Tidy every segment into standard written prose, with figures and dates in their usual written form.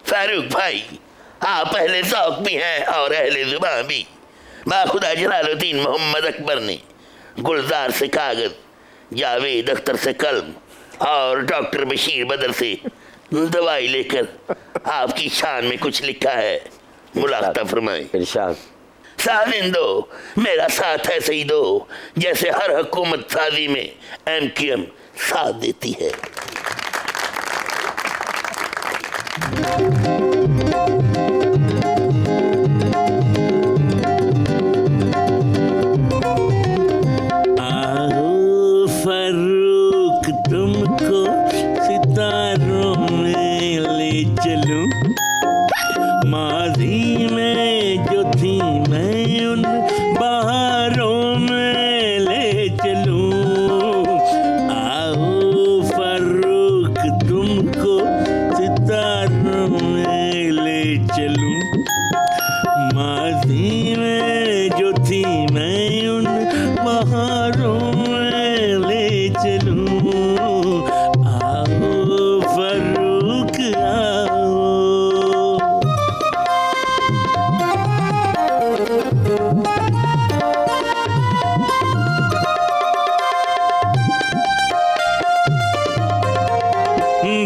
फारूक भाई, आप पहले ज़ौक़ भी हैं और अहले ज़ुबान भी। बाखुदा जलालुद्दीन मोहम्मद अकबर ने गुलजार से कागज़, जावेद अख्तर से कलम और डॉक्टर बशीर बदर से दवाई लेकर आपकी शान में कुछ लिखा है। मुलाक़ा फरमाएं। इरशाद। साथ इन दो, मेरा साथ ऐसे ही दो जैसे हर हुकूमत साजी में MQM साथ देती है। आओ फारूक, तुमको सितारों में ले चलूं, माजी में जो थी मैं उन बहारों में ले चलूं। आओ फारूक, तुमको सितारों में ले चलूं, माजी में जो थी मैं उन बहारों में ले चलूं। आओ फारूक आओ।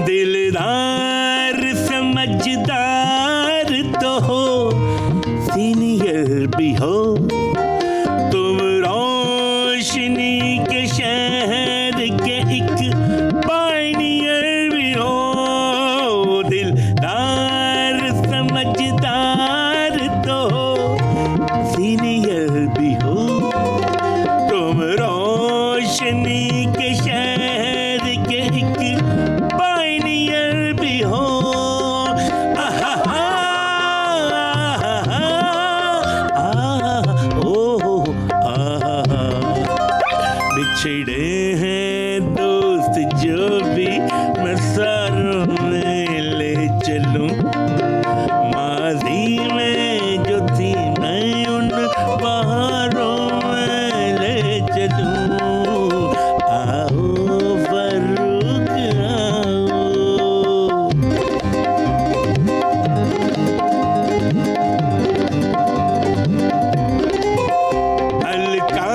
दिलदार समझदार तो हो, सीनियर भी हो, तुम रोशनी के शहर के एक पायनियर भी हो। दिलदार समझदार तो हो, सीनियर भी हो, तुम रोशनी के शहर के एक पायनियर भी हो। बिछड़े हैं दोस्त जो भी मसारों में ले चलूं, माजी में जो थी मैं उन बहारों में ले चलूं। आओ फारूक आओ। हल्का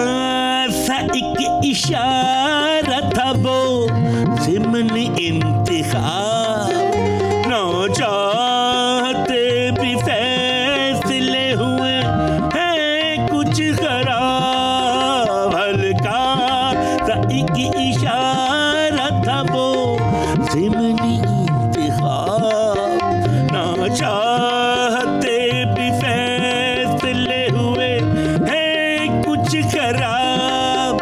सा एक इशारा था वो ज़िम्न इंतखाब, न चाहते भी फैसले हुए हैं कुछ खराब। हल्का सा एक इशारा था वो ज़िम्न इंतखाब, न चाहते भी फैसले हुए हैं कुछ खराब।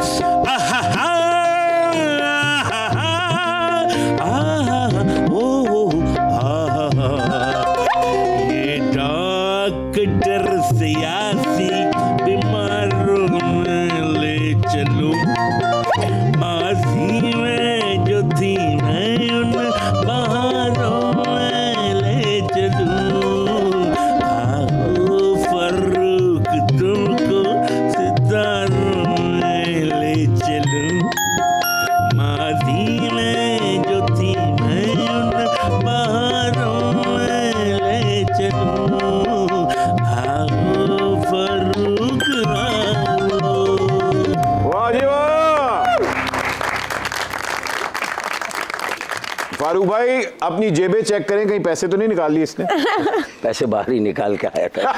ये डॉक्टर सियासी बीमारों में ले चलूं, माजी में जो थी मैं उन बहारों में ले चलूं। आओ फारूक, तुमको सितारों में ले चलूं, माजी में जो थी मैं उन बहारों में ले चलूं। आओ फारूक आओ। वाह जी वाह। फारूक भाई, अपनी जेबें चेक करें, कहीं पैसे तो नहीं निकाल लिए इसने? पैसे बाहर ही निकाल के आया था।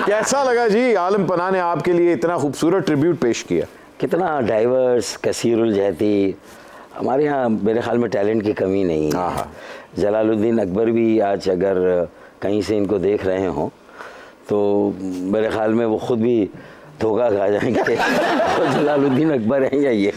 कैसा लगा जी, आलम पनाह ने आपके लिए इतना खूबसूरत ट्रिब्यूट पेश किया? कितना डाइवर्स, कसीरुल जहती। हमारे यहाँ मेरे ख्याल में टैलेंट की कमी नहीं है। जलालुद्दीन अकबर भी आज अगर कहीं से इनको देख रहे हों तो मेरे ख्याल में वो खुद भी धोखा खा जाएंगे। तो जलालुद्दीन अकबर हैं या ये।